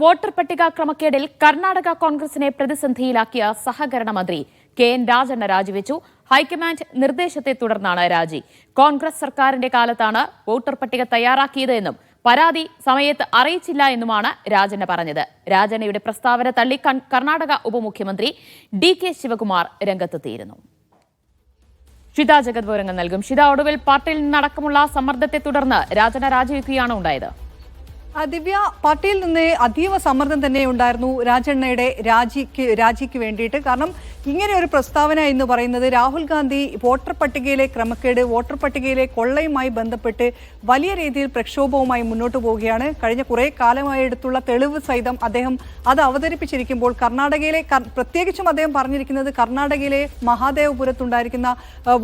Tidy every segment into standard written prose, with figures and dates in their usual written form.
Voter പട്ടിക ക്രമക്കേടിൽ കർണാടക കോൺഗ്രസിനെ പ്രതിസന്ധിയിലാക്കിയ സഹകരണ മന്ത്രി കെ.എൻ. രാജണ്ണ രാജിവെച്ചു. ഹൈക്കമാൻഡ് നിർദ്ദേശത്തെ തുടർന്നാണ് രാജി. കോൺഗ്രസ് സർക്കാരിന്റെ കാലത്താണ് വോട്ടർ പട്ടിക തയ്യാറാക്കിയത് എന്നും പരാതി സമയത്ത് അറിയിച്ചില്ല എന്നുമാണ് രാജണ്ണ പറഞ്ഞത്. രാജണ്ണയുടെ പ്രസ്താവന തള്ളി കർണാടക ഉപമുഖ്യമന്ത്രി ഡി.കെ. ശിവകുമാർ രംഗത്തെത്തിയിരുന്നു. ഷിത ജഗത് വിവരങ്ങൾ നൽകും. ഷിത, ഒടുവിൽ പാർട്ടിയിൽ നിന്നടക്കമുള്ള സമ്മർദ്ദത്തെ തുടർന്ന് രാജണ്ണ രാജിവെക്കുകയാണ് ഉണ്ടായത്. ദിവ്യ, പാർട്ടിയിൽ നിന്ന് അതീവ സമ്മർദ്ദം തന്നെ ഉണ്ടായിരുന്നു രാജണ്ണയുടെ രാജിക്ക് വേണ്ടിയിട്ട്. കാരണം ഇങ്ങനെ ഒരു പ്രസ്താവന എന്ന് പറയുന്നത് രാഹുൽ ഗാന്ധി വോട്ടർ പട്ടികയിലെ ക്രമക്കേട്, വോട്ടർ പട്ടികയിലെ കൊള്ളയുമായി ബന്ധപ്പെട്ട് വലിയ രീതിയിൽ പ്രക്ഷോഭവുമായി മുന്നോട്ട് പോവുകയാണ്. കഴിഞ്ഞ കുറേ കാലമായി എടുത്തുള്ള തെളിവ് സഹിതം അദ്ദേഹം അത് അവതരിപ്പിച്ചിരിക്കുമ്പോൾ കർണാടകയിലെ, പ്രത്യേകിച്ചും അദ്ദേഹം പറഞ്ഞിരിക്കുന്നത് കർണാടകയിലെ മഹാദേവപുരത്തുണ്ടായിരിക്കുന്ന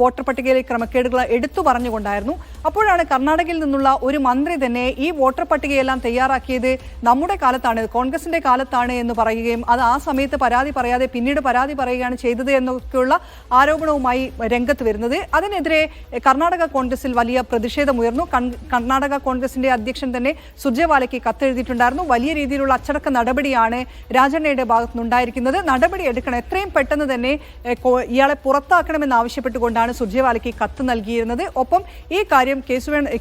വോട്ടർ പട്ടികയിലെ ക്രമക്കേടുകൾ എടുത്തു പറഞ്ഞുകൊണ്ടായിരുന്നു. അപ്പോഴാണ് കർണാടകയിൽ നിന്നുള്ള ഒരു മന്ത്രി തന്നെ ഈ വോട്ടർ പട്ടികയെല്ലാം തയ്യാറാക്കിയത് നമ്മുടെ കാലത്താണ്, കോൺഗ്രസിന്റെ കാലത്താണ് എന്ന് പറയുകയും അത് ആ സമയത്ത് പരാതി പറയാതെ പിന്നീട് പരാതി പറയുകയാണ് ചെയ്തത് എന്നൊക്കെയുള്ള ആരോപണവുമായി രംഗത്ത് വരുന്നത്. അതിനെതിരെ കർണാടക കോൺഗ്രസിൽ വലിയ പ്രതിഷേധമുയർന്നു. കർണാടക കോൺഗ്രസിന്റെ അധ്യക്ഷൻ തന്നെ സുർജേവാലയ്ക്ക് കത്തെഴുതിയിട്ടുണ്ടായിരുന്നു. വലിയ രീതിയിലുള്ള അച്ചടക്ക നടപടിയാണ് രാജണ്ണയുടെ ഭാഗത്തുനിന്നുണ്ടായിരിക്കുന്നത്. നടപടി എടുക്കണം, എത്രയും പെട്ടെന്ന് തന്നെ ഇയാളെ പുറത്താക്കണമെന്ന് ആവശ്യപ്പെട്ടുകൊണ്ടാണ് സുർജേവാലയ്ക്ക് കത്ത് നൽകിയിരുന്നത്. ഒപ്പം ഈ കാര്യം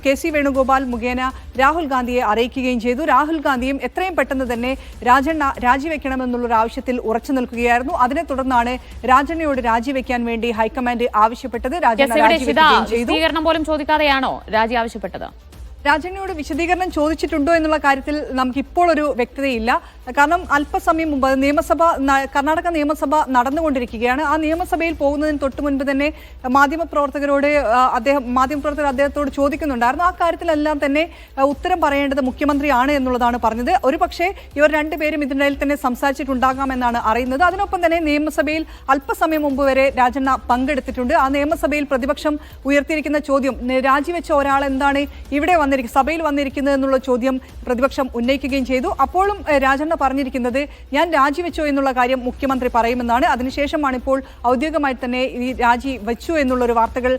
കെ സി വേണുഗോപാൽ മുഖേന രാഹുൽ ഗാന്ധിയെ അറിയിക്കുകയും ചെയ്തു. രാഹുൽ ഗാന്ധിയും എത്രയും പെട്ടെന്ന് തന്നെ രാജണ്ണ രാജിവെക്കണമെന്നുള്ളൊരു ആവശ്യത്തിൽ ഉറച്ചു നിൽക്കുകയായിരുന്നു. അതിനെ തുടർന്നാണ് രാജണ്ണയോട് രാജിവെക്കാൻ വേണ്ടി ഹൈക്കമാൻഡ് ആവശ്യപ്പെട്ടത്. രാജണ്ണ രാജിവെക്കുകയും ചെയ്തു. പോലും ചോദിക്കാതെയാണോ രാജി ആവശ്യപ്പെട്ടത്? രാജണ്ണയോട് വിശദീകരണം ചോദിച്ചിട്ടുണ്ടോ എന്നുള്ള കാര്യത്തിൽ നമുക്ക് ഇപ്പോൾ ഒരു വ്യക്തതയില്ല. കാരണം അല്പസമയം മുമ്പ് കർണാടക നിയമസഭ നടന്നുകൊണ്ടിരിക്കുകയാണ്. ആ നിയമസഭയിൽ പോകുന്നതിന് തൊട്ട് മുൻപ് തന്നെ മാധ്യമപ്രവർത്തകർ അദ്ദേഹത്തോട് ചോദിക്കുന്നുണ്ടായിരുന്നു. ആ കാര്യത്തിലെല്ലാം തന്നെ ഉത്തരം പറയേണ്ടത് മുഖ്യമന്ത്രിയാണ് എന്നുള്ളതാണ് പറഞ്ഞത്. ഒരുപക്ഷെ ഇവർ രണ്ടുപേരും ഇതിനിടയിൽ തന്നെ സംസാരിച്ചിട്ടുണ്ടാകാമെന്നാണ് അറിയുന്നത്. അതിനൊപ്പം തന്നെ നിയമസഭയിൽ അല്പസമയം മുമ്പ് വരെ രാജണ്ണ പങ്കെടുത്തിട്ടുണ്ട്. ആ നിയമസഭയിൽ പ്രതിപക്ഷം ഉയർത്തിയിരിക്കുന്ന ചോദ്യം, രാജിവെച്ച ഒരാൾ എന്താണ് ഇവിടെ സഭയിൽ വന്നിരിക്കുന്നത് എന്നുള്ള ചോദ്യം പ്രതിപക്ഷം ഉന്നയിക്കുകയും ചെയ്തു. അപ്പോഴും രാജണ്ണ പറഞ്ഞിരിക്കുന്നത് ഞാൻ രാജിവെച്ചോ എന്നുള്ള കാര്യം മുഖ്യമന്ത്രി പറയുമെന്നാണ്. അതിനുശേഷമാണ് ഇപ്പോൾ ഔദ്യോഗികമായി തന്നെ ഈ രാജി വെച്ചു എന്നുള്ളൊരു വാർത്തകൾ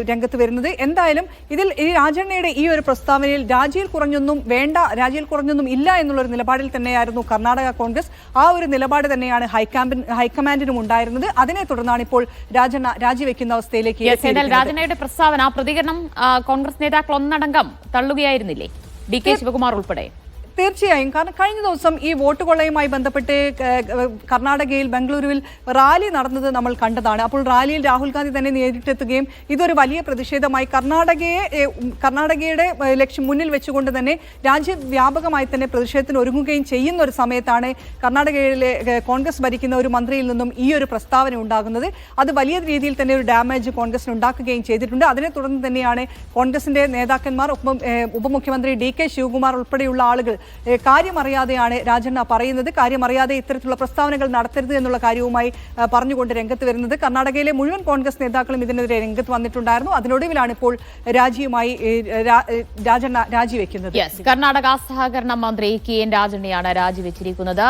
രംഗത്ത് വരുന്നത്. എന്തായാലും ഇതിൽ ഈ രാജണ്ണയുടെ ഈ ഒരു പ്രസ്താവനയിൽ രാജിയിൽ കുറഞ്ഞൊന്നും ഇല്ല എന്നുള്ളൊരു നിലപാടിൽ തന്നെയായിരുന്നു കർണാടക കോൺഗ്രസ്. ആ ഒരു നിലപാട് തന്നെയാണ് ഹൈക്കമാൻഡിനും ഉണ്ടായിരുന്നത്. അതിനെ തുടർന്നാണ് ഇപ്പോൾ രാജണ്ണ രാജിവെക്കുന്ന അവസ്ഥയിലേക്ക്. രാജണ്ണയുടെ പ്രസ്താവന പ്രതികരണം കോൺഗ്രസ് നേതാക്കൾ ഒന്നടങ്കം തള്ളുകയായിരുന്നില്ലേ, ഡി.കെ. ശിവകുമാർ ഉൾപ്പെടെ? തീർച്ചയായും. കാരണം കഴിഞ്ഞ ദിവസം ഈ വോട്ട് കൊള്ളയുമായി ബന്ധപ്പെട്ട് കർണാടകയിൽ ബംഗളൂരുവിൽ റാലി നടന്നത് നമ്മൾ കണ്ടതാണ്. അപ്പോൾ റാലിയിൽ രാഹുൽ ഗാന്ധി തന്നെ നേരിട്ടെത്തുകയും ഇതൊരു വലിയ പ്രതിഷേധമായി കർണാടകയുടെ ലക്ഷ്യം മുന്നിൽ വെച്ചുകൊണ്ട് തന്നെ രാജ്യവ്യാപകമായി തന്നെ പ്രതിഷേധത്തിന് ഒരുങ്ങുകയും ചെയ്യുന്ന ഒരു സമയത്താണ് കർണാടകയിലെ കോൺഗ്രസ് ഭരിക്കുന്ന ഒരു മന്ത്രിയിൽ നിന്നും ഈ ഒരു പ്രസ്താവന ഉണ്ടാകുന്നത്. അത് വലിയ രീതിയിൽ തന്നെ ഒരു ഡാമേജ് കോൺഗ്രസിന് ഉണ്ടാക്കുകയും ചെയ്തിട്ടുണ്ട്. അതിനെ തുടർന്ന് തന്നെയാണ് കോൺഗ്രസിന്റെ നേതാക്കന്മാർ, ഉപമുഖ്യമന്ത്രി ഡി.കെ. ശിവകുമാർ ഉൾപ്പെടെയുള്ള ആളുകൾ കാര്യമറിയാതെയാണ് രാജണ്ണ പറയുന്നത്, കാര്യമറിയാതെ ഇത്തരത്തിലുള്ള പ്രസ്താവനകൾ നടത്തരുത് എന്നുള്ള കാര്യവുമായി പറഞ്ഞുകൊണ്ട് രംഗത്ത് വരുന്നത്. കർണാടകയിലെ മുഴുവൻ കോൺഗ്രസ് നേതാക്കളും ഇതിനെതിരെ രംഗത്ത് വന്നിട്ടുണ്ടായിരുന്നു. അതിനൊടുവിലാണ് ഇപ്പോൾ രാജണ്ണ രാജിവെക്കുന്നത്. കർണാടക സഹകരണ മന്ത്രി കെ.എൻ. രാജണ്ണയാണ് രാജിവെച്ചിരിക്കുന്നത്.